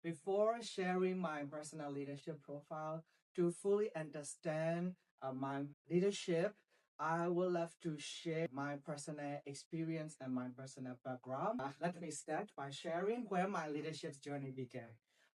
Before sharing my personal leadership profile, to fully understand my leadership, I would love to share my personal experience and my personal background. Let me start by sharing where my leadership journey began.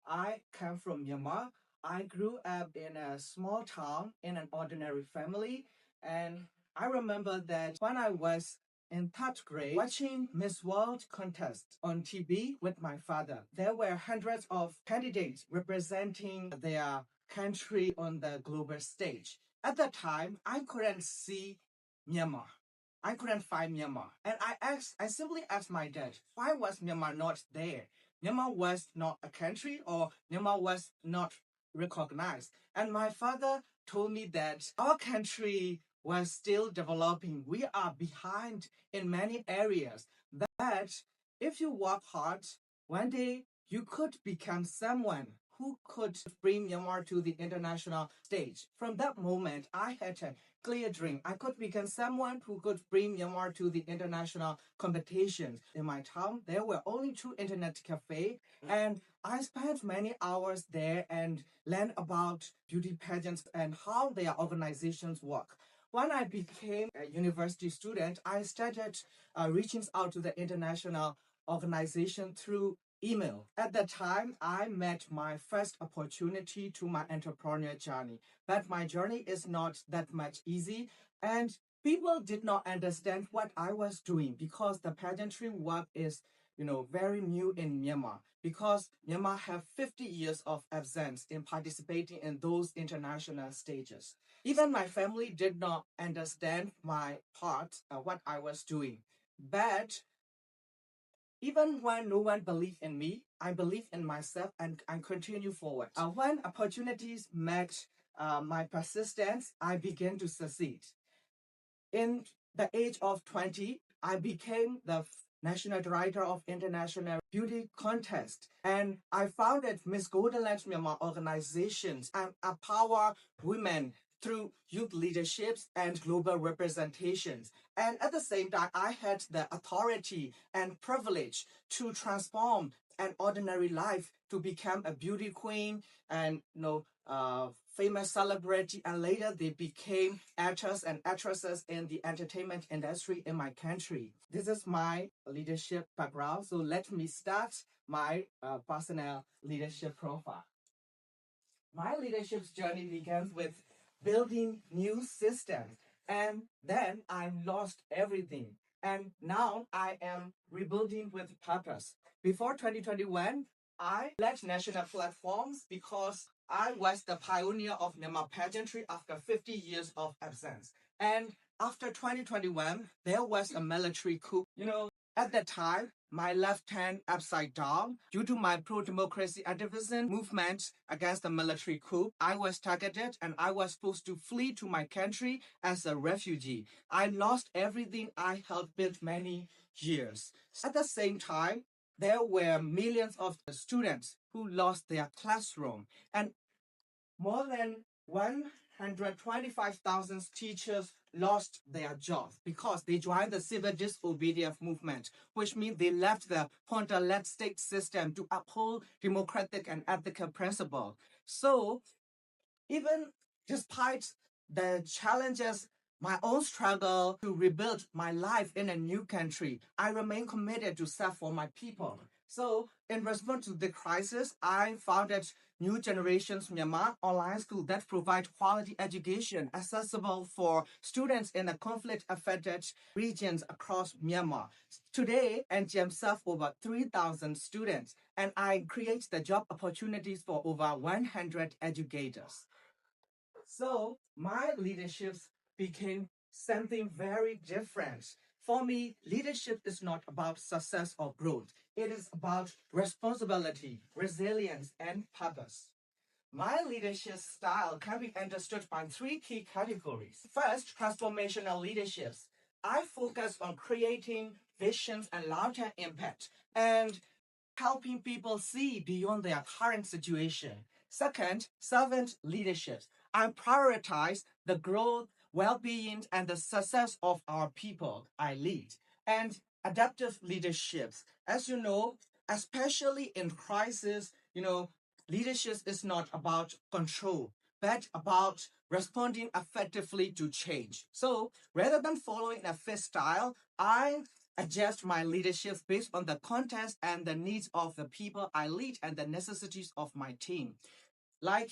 I come from Myanmar. I grew up in a small town in an ordinary family, and I remember that when I was in third grade, watching Miss World contest on TV with my father, there were hundreds of candidates representing their country on the global stage. At that time, I couldn't see Myanmar. I couldn't find Myanmar. And I simply asked my dad, why was Myanmar not there? Myanmar was not a country, or Myanmar was not recognized. And my father told me that our country was still developing. We are behind in many areas. But if you work hard, one day you could become someone who could bring Myanmar to the international stage. From that moment, I had a clear dream. I could become someone who could bring Myanmar to the international competitions. In my town, there were only two internet cafes, and I spent many hours there and learned about beauty pageants and how their organizations work. When I became a university student, I started reaching out to the international organization through email. At that time, I met my first opportunity to my entrepreneur journey. But my journey is not that much easy, and people did not understand what I was doing because the pageantry work is very new in Myanmar, because Myanmar have 50 years of absence in participating in those international stages. Even my family did not understand my part, what I was doing. But even when no one believed in me, I believe in myself and I continue forward. When opportunities met my persistence, I began to succeed. In the age of 20, I became the national director of International Beauty Contest, and I founded Miss Golden Land Myanmar organizations and empower women through youth leaderships and global representations. And at the same time, I had the authority and privilege to transform an ordinary life to become a beauty queen and famous celebrity, and later they became actors and actresses in the entertainment industry in my country. This is my leadership background. So let me start my personal leadership profile. My leadership journey begins with building new systems, and then I lost everything. And now I am rebuilding with purpose. Before 2021, I led national platforms because I was the pioneer of Myanmar pageantry after 50 years of absence. And after 2021, there was a military coup. At that time, my left hand upside down due to my pro-democracy activism movement against the military coup. I was targeted and I was forced to flee to my country as a refugee. I lost everything I had built many years. At the same time, there were millions of students who lost their classroom, and more than 125,000 teachers lost their jobs because they joined the civil disobedience movement, which means they left the Ponta-led state system to uphold democratic and ethical principles. So, even despite the challenges, my own struggle to rebuild my life in a new country, I remain committed to serve for my people. So, in response to the crisis, I founded New Generations Myanmar online school that provide quality education accessible for students in the conflict-affected regions across Myanmar. Today, NGM serves over 3,000 students, and I create the job opportunities for over 100 educators. So my leadership became something very different. For me, leadership is not about success or growth. It is about responsibility, resilience, and purpose. My leadership style can be understood by three key categories. First, transformational leaderships. I focus on creating visions and long-term impact and helping people see beyond their current situation. Second, servant leadership. I prioritize the growth, well-being, and the success of our people I lead. And adaptive leaderships. As you know, especially in crisis, leadership is not about control, but about responding effectively to change. So rather than following a fixed style, I adjust my leadership based on the context and the needs of the people I lead and the necessities of my team. Like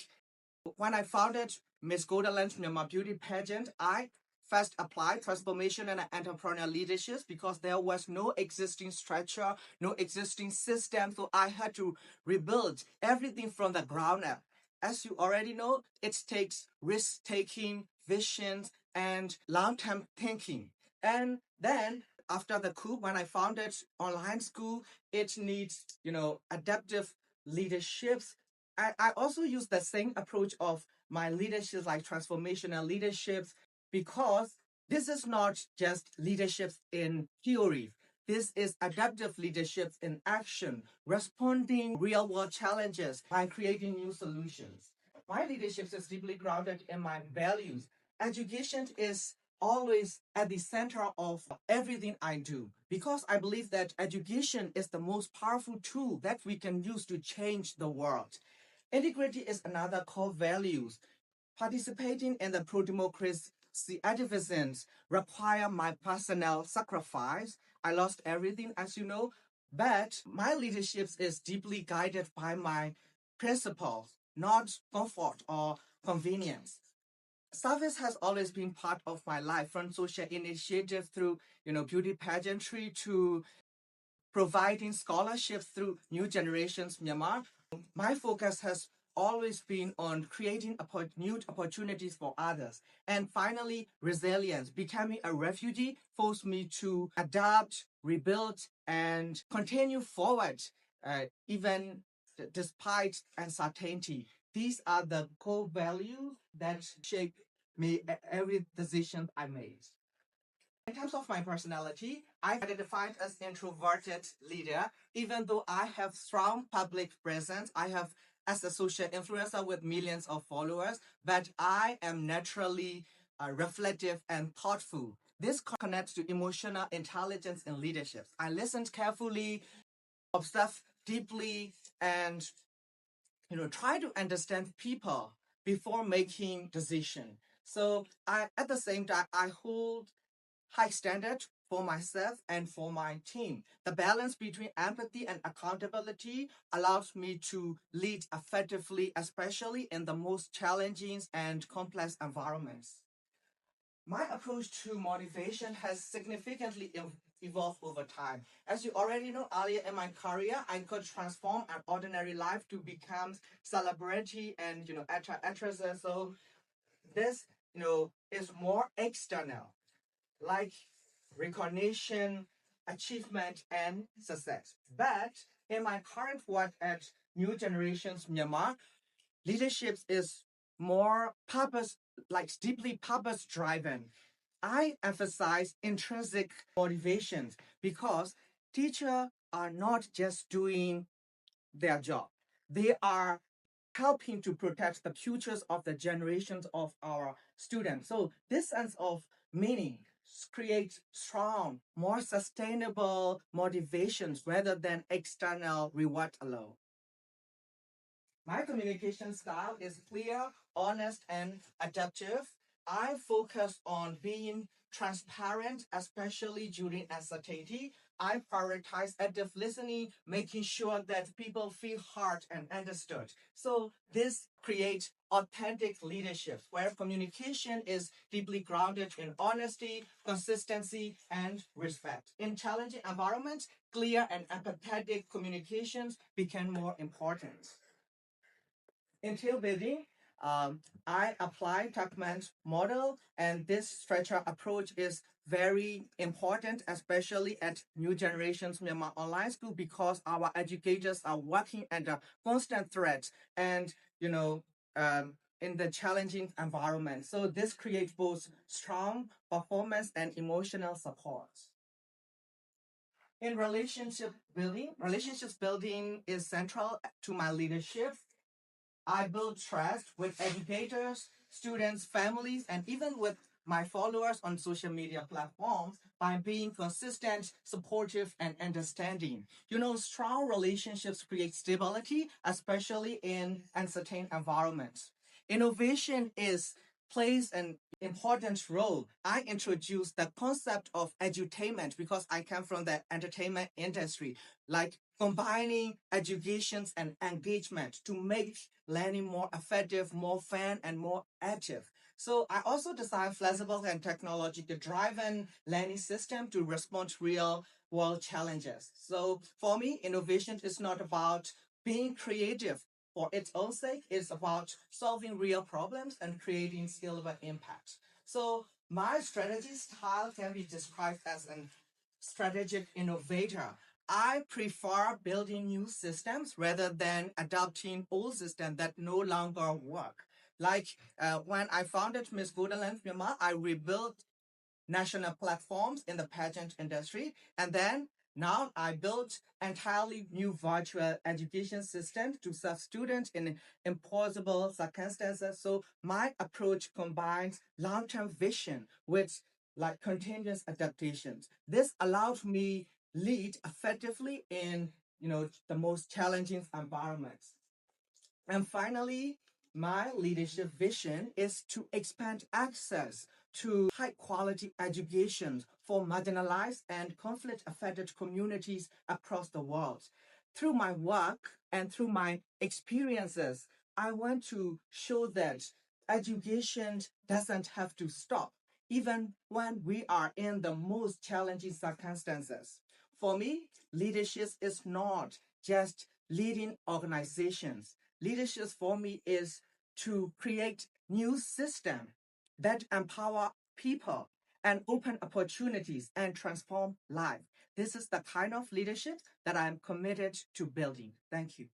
when I founded Miss Goldenland's Myanmar Beauty Pageant, I first applied transformation and entrepreneurial leadership because there was no existing structure, no existing system. So I had to rebuild everything from the ground up. As you already know, it takes risk taking, visions, and long term thinking. And then after the coup, when I founded online school, it needs, adaptive leaderships. I also use the same approach of my leadership, like transformational leaderships, because this is not just leadership in theory. This is adaptive leadership in action, responding real world challenges by creating new solutions. My leadership is deeply grounded in my values. Education is always at the center of everything I do because I believe that education is the most powerful tool that we can use to change the world. Integrity is another core value. Participating in the pro-democracy activisms require my personal sacrifice. I lost everything, as you know, but my leadership is deeply guided by my principles, not comfort or convenience. Service has always been part of my life, from social initiatives through, beauty pageantry to providing scholarships through New Generations Myanmar. My focus has always been on creating new opportunities for others. And finally, resilience. Becoming a refugee forced me to adapt, rebuild, and continue forward, even despite uncertainty. These are the core values that shape me every decision I made. In terms of my personality, I identified as introverted leader, even though I have strong public presence. I have as a social influencer with millions of followers, but I am naturally reflective and thoughtful. This connects to emotional intelligence in leadership. I listened carefully, observe deeply, and try to understand people before making decision. So at the same time, I hold high standard for myself and for my team. The balance between empathy and accountability allows me to lead effectively, especially in the most challenging and complex environments. My approach to motivation has significantly evolved over time. As you already know, earlier in my career, I could transform an ordinary life to become celebrity and actresses. So this is more external, like recognition, achievement, and success. But in my current work at New Generations Myanmar, leadership is more purpose, like deeply purpose driven. I emphasize intrinsic motivations because teachers are not just doing their job. They are helping to protect the futures of the generations of our students. So this sense of meaning creates strong, more sustainable motivations rather than external reward alone. My communication style is clear, honest, and adaptive. I focus on being transparent, especially during uncertainty. I prioritize active listening, making sure that people feel heard and understood. So this creates authentic leadership where communication is deeply grounded in honesty, consistency, and respect. In challenging environments, clear and empathetic communications become more important. In team building, I apply Tuckman's model, and this structure approach is very important, especially at New Generations Myanmar Online School, because our educators are working under constant threat and, in the challenging environment. So this creates both strong performance and emotional support. In relationships building is central to my leadership. I build trust with educators, students, families, and even with my followers on social media platforms by being consistent, supportive, and understanding. Strong relationships create stability, especially in uncertain environments. Innovation is plays an important role. I introduced the concept of edutainment because I come from the entertainment industry, like combining educations and engagement to make learning more effective, more fun, and more active. So I also designed flexible and technology-driven learning system to respond to real world challenges. So for me, innovation is not about being creative for its own sake. It's about solving real problems and creating scalable impact. So my strategy style can be described as an strategic innovator. I prefer building new systems rather than adopting old systems that no longer work. Like when I founded Miss Golden Land Myanmar, I rebuilt national platforms in the pageant industry. And then now I built entirely new virtual education systems to serve students in impossible circumstances. So my approach combines long-term vision with like continuous adaptations. This allowed me lead effectively in the most challenging environments. And finally, my leadership vision is to expand access to high quality education for marginalized and conflict affected communities across the world. Through my work and through my experiences, I want to show that education doesn't have to stop, even when we are in the most challenging circumstances. For me, leadership is not just leading organizations. Leadership for me is to create new systems that empower people and open opportunities and transform life. This is the kind of leadership that I'm committed to building. Thank you.